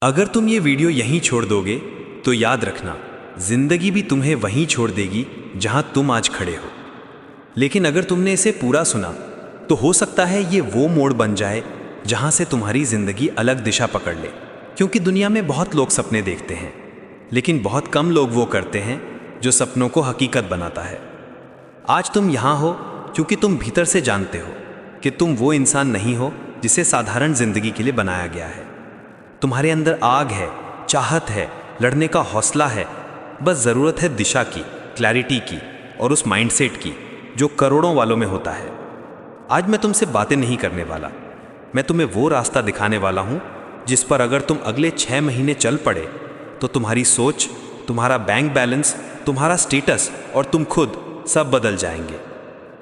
अगर तुम ये वीडियो यहीं छोड़ दोगे तो याद रखना, जिंदगी भी तुम्हें वहीं छोड़ देगी जहां तुम आज खड़े हो। लेकिन अगर तुमने इसे पूरा सुना तो हो सकता है ये वो मोड़ बन जाए जहां से तुम्हारी जिंदगी अलग दिशा पकड़ ले। क्योंकि दुनिया में बहुत लोग सपने देखते हैं, लेकिन बहुत कम लोग वो करते हैं जो सपनों को हकीकत बनाता है। आज तुम यहाँ हो क्योंकि तुम भीतर से जानते हो कि तुम वो इंसान नहीं हो जिसे साधारण जिंदगी के लिए बनाया गया है। तुम्हारे अंदर आग है, चाहत है, लड़ने का हौसला है। बस ज़रूरत है दिशा की, क्लैरिटी की और उस माइंडसेट की जो करोड़ों वालों में होता है। आज मैं तुमसे बातें नहीं करने वाला, मैं तुम्हें वो रास्ता दिखाने वाला हूँ जिस पर अगर तुम अगले 6 महीने चल पड़े तो तुम्हारी सोच, तुम्हारा बैंक बैलेंस, तुम्हारा स्टेटस और तुम खुद सब बदल जाएंगे।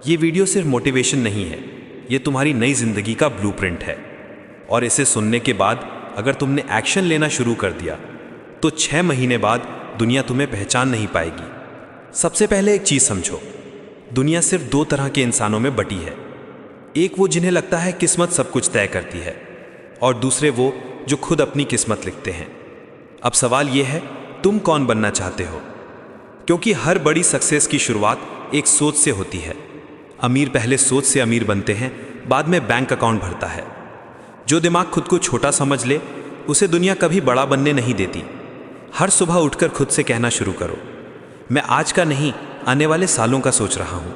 ये वीडियो सिर्फ मोटिवेशन नहीं है, ये तुम्हारी नई जिंदगी का ब्लूप्रिंट है। और इसे सुनने के बाद अगर तुमने एक्शन लेना शुरू कर दिया तो 6 महीने बाद दुनिया तुम्हें पहचान नहीं पाएगी। सबसे पहले एक चीज़ समझो, दुनिया सिर्फ 2 तरह के इंसानों में बटी है। एक वो जिन्हें लगता है किस्मत सब कुछ तय करती है, और दूसरे वो जो खुद अपनी किस्मत लिखते हैं। अब सवाल ये है, तुम कौन बनना चाहते हो? क्योंकि हर बड़ी सक्सेस की शुरुआत एक सोच से होती है। अमीर पहले सोच से अमीर बनते हैं, बाद में बैंक अकाउंट भरता है। जो दिमाग खुद को छोटा समझ ले उसे दुनिया कभी बड़ा बनने नहीं देती। हर सुबह उठकर खुद से कहना शुरू करो, मैं आज का नहीं, आने वाले सालों का सोच रहा हूँ।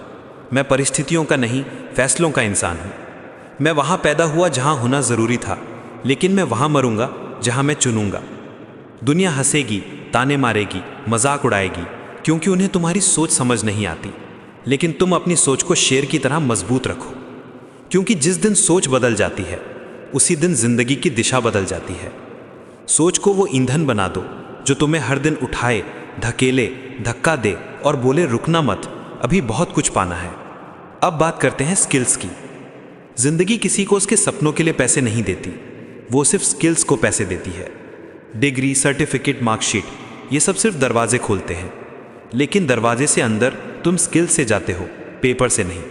मैं परिस्थितियों का नहीं, फैसलों का इंसान हूँ। मैं वहाँ पैदा हुआ जहाँ होना ज़रूरी था, लेकिन मैं वहाँ मरूंगा जहाँ मैं चुनूंगा। दुनिया हंसेगी, ताने मारेगी, मजाक उड़ाएगी, क्योंकि उन्हें तुम्हारी सोच समझ नहीं आती। लेकिन तुम अपनी सोच को शेर की तरह मजबूत रखो, क्योंकि जिस दिन सोच बदल जाती है उसी दिन जिंदगी की दिशा बदल जाती है। सोच को वो ईंधन बना दो जो तुम्हें हर दिन उठाए, धकेले, धक्का दे और बोले रुकना मत, अभी बहुत कुछ पाना है। अब बात करते हैं स्किल्स की। जिंदगी किसी को उसके सपनों के लिए पैसे नहीं देती, वो सिर्फ स्किल्स को पैसे देती है। डिग्री, सर्टिफिकेट, मार्कशीट, ये सब सिर्फ दरवाजे खोलते हैं, लेकिन दरवाजे से अंदर तुम स्किल से जाते हो, पेपर से नहीं।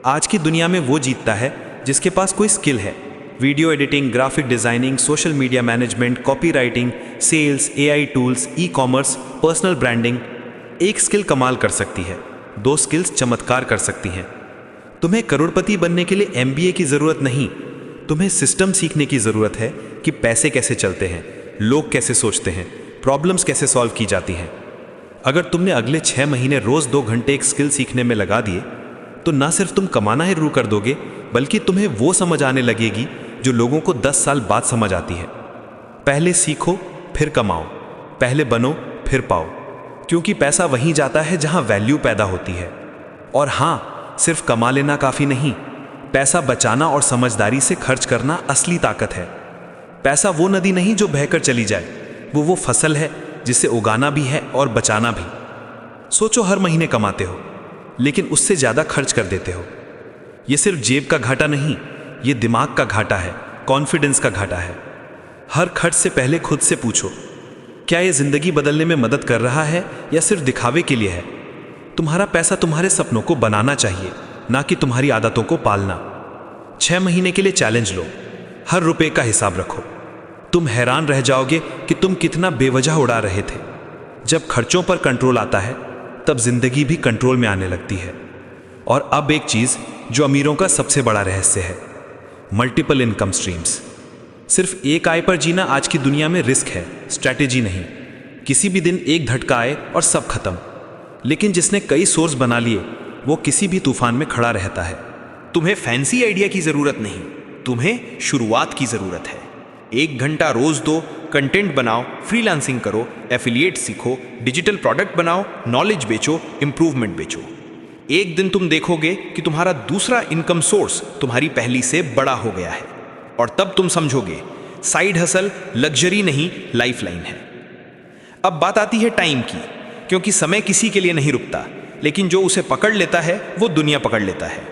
आज की दुनिया में वो जीतता है जिसके पास कोई स्किल है। Video editing, graphic designing, social media management, copy writing, sales, AI tools, ecommerce, personal branding. एक स्किल कमाल कर सकती है, 2 स्किल्स चमत्कार कर सकती हैं। तुम्हें करोड़पति बनने के लिए MBA की ज़रूरत नहीं, तुम्हें सिस्टम सीखने की ज़रूरत है कि पैसे कैसे चलते हैं, लोग कैसे सोचते हैं, प्रॉब्लम्स कैसे सॉल्व की जाती हैं। अगर तुमने अगले 6 महीने रोज़ 2 घंटे एक स्किल सीखने में लगा दिए तो ना सिर्फ तुम कमाना ही शुरू कर दोगे, बल्कि तुम्हें वो समझ आने लगेगी जो लोगों को 10 साल बाद समझ आती है। पहले सीखो फिर कमाओ, पहले बनो फिर पाओ, क्योंकि पैसा वहीं जाता है जहां वैल्यू पैदा होती है। और हाँ, सिर्फ कमा लेना काफ़ी नहीं, पैसा बचाना और समझदारी से खर्च करना असली ताकत है। पैसा वो नदी नहीं जो बहकर चली जाए, वो फसल है जिसे उगाना भी है और बचाना भी। सोचो, हर महीने कमाते हो लेकिन उससे ज़्यादा खर्च कर देते हो। ये सिर्फ जेब का घाटा नहीं, ये दिमाग का घाटा है, कॉन्फिडेंस का घाटा है। हर खर्च से पहले खुद से पूछो, क्या ये जिंदगी बदलने में मदद कर रहा है या सिर्फ दिखावे के लिए है? तुम्हारा पैसा तुम्हारे सपनों को बनाना चाहिए, ना कि तुम्हारी आदतों को पालना। 6 महीने के लिए चैलेंज लो, हर रुपए का हिसाब रखो। तुम हैरान रह जाओगे कि तुम कितना बेवजह उड़ा रहे थे। जब खर्चों पर कंट्रोल आता है तब जिंदगी भी कंट्रोल में आने लगती है। और अब एक चीज जो अमीरों का सबसे बड़ा रहस्य है, मल्टीपल इनकम स्ट्रीम्स। सिर्फ एक आय पर जीना आज की दुनिया में रिस्क है, स्ट्रैटेजी नहीं। किसी भी दिन एक झटका आए और सब खत्म। लेकिन जिसने कई सोर्स बना लिए वो किसी भी तूफान में खड़ा रहता है। तुम्हें फैंसी आइडिया की जरूरत नहीं, तुम्हें शुरुआत की जरूरत है। 1 घंटा रोज दो, कंटेंट बनाओ, फ्रीलांसिंग करो, एफिलिएट सीखो, डिजिटल प्रोडक्ट बनाओ, नॉलेज बेचो, इंप्रूवमेंट बेचो। एक दिन तुम देखोगे कि तुम्हारा दूसरा इनकम सोर्स तुम्हारी पहली से बड़ा हो गया है, और तब तुम समझोगे साइड हसल लग्जरी नहीं, लाइफलाइन है। अब बात आती है टाइम की, क्योंकि समय किसी के लिए नहीं रुकता, लेकिन जो उसे पकड़ लेता है वो दुनिया पकड़ लेता है।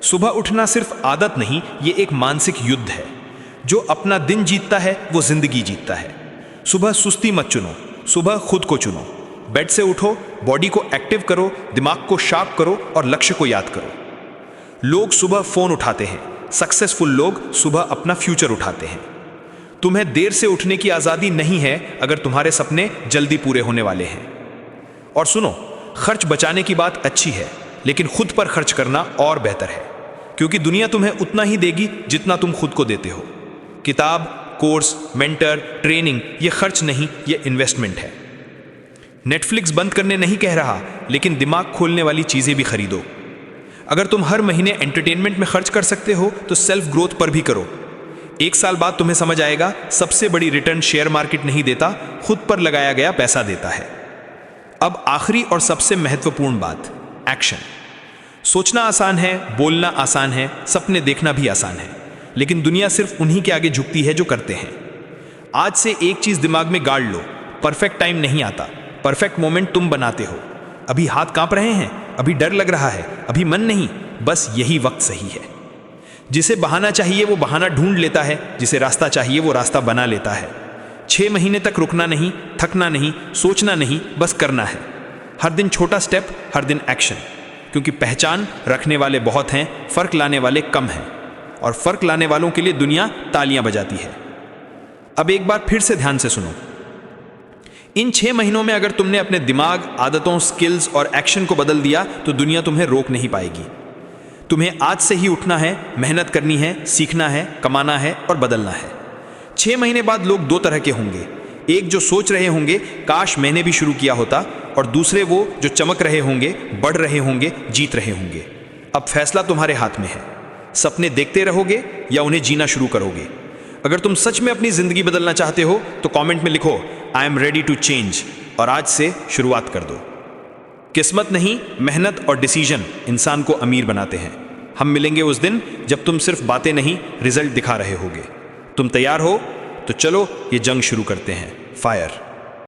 सुबह उठना सिर्फ आदत नहीं, ये एक मानसिक युद्ध है। जो अपना दिन जीतता है वो जिंदगी जीतता है। सुबह सुस्ती मत चुनो, सुबह खुद को चुनो। बेड से उठो, बॉडी को एक्टिव करो, दिमाग को शार्प करो और लक्ष्य को याद करो। लोग सुबह फोन उठाते हैं, सक्सेसफुल लोग सुबह अपना फ्यूचर उठाते हैं। तुम्हें देर से उठने की आज़ादी नहीं है अगर तुम्हारे सपने जल्दी पूरे होने वाले हैं। और सुनो, खर्च बचाने की बात अच्छी है, लेकिन खुद पर खर्च करना और बेहतर है, क्योंकि दुनिया तुम्हें उतना ही देगी जितना तुम खुद को देते हो। किताब, कोर्स, मेंटर, ट्रेनिंग ये खर्च नहीं, ये इन्वेस्टमेंट है। नेटफ्लिक्स बंद करने नहीं कह रहा, लेकिन दिमाग खोलने वाली चीज़ें भी खरीदो। अगर तुम हर महीने एंटरटेनमेंट में खर्च कर सकते हो तो सेल्फ ग्रोथ पर भी करो। 1 साल बाद तुम्हें समझ आएगा, सबसे बड़ी रिटर्न शेयर मार्केट नहीं देता, खुद पर लगाया गया पैसा देता है। अब आखिरी और सबसे महत्वपूर्ण बात, एक्शन। सोचना आसान है, बोलना आसान है, सपने देखना भी आसान है, लेकिन दुनिया सिर्फ उन्हीं के आगे झुकती है जो करते हैं। आज से एक चीज़ दिमाग में गाड़ लो, परफेक्ट टाइम नहीं आता, परफेक्ट मोमेंट तुम बनाते हो। अभी हाथ कांप रहे हैं, अभी डर लग रहा है, अभी मन नहीं, बस यही वक्त सही है। जिसे बहाना चाहिए वो बहाना ढूंढ लेता है, जिसे रास्ता चाहिए वो रास्ता बना लेता है। 6 महीने तक रुकना नहीं, थकना नहीं, सोचना नहीं, बस करना है। हर दिन छोटा स्टेप, हर दिन एक्शन, क्योंकि पहचान रखने वाले बहुत हैं, फर्क लाने वाले कम हैं, और फर्क लाने वालों के लिए दुनिया तालियां बजाती है। अब एक बार फिर से ध्यान से सुनो। इन 6 महीनों में अगर तुमने अपने दिमाग, आदतों, स्किल्स और एक्शन को बदल दिया तो दुनिया तुम्हें रोक नहीं पाएगी। तुम्हें आज से ही उठना है, मेहनत करनी है, सीखना है, कमाना है और बदलना है। 6 महीने बाद लोग 2 तरह के होंगे, एक जो सोच रहे होंगे काश मैंने भी शुरू किया होता, और दूसरे वो जो चमक रहे होंगे, बढ़ रहे होंगे, जीत रहे होंगे। अब फैसला तुम्हारे हाथ में है। सपने देखते रहोगे या उन्हें जीना शुरू करोगे? अगर तुम सच में अपनी जिंदगी बदलना चाहते हो तो कमेंट में लिखो I am ready to change, और आज से शुरुआत कर दो। किस्मत नहीं, मेहनत और डिसीजन इंसान को अमीर बनाते हैं। हम मिलेंगे उस दिन जब तुम सिर्फ बातें नहीं, रिजल्ट दिखा रहे होगे। तुम तैयार हो? तो चलो ये जंग शुरू करते हैं। फायर।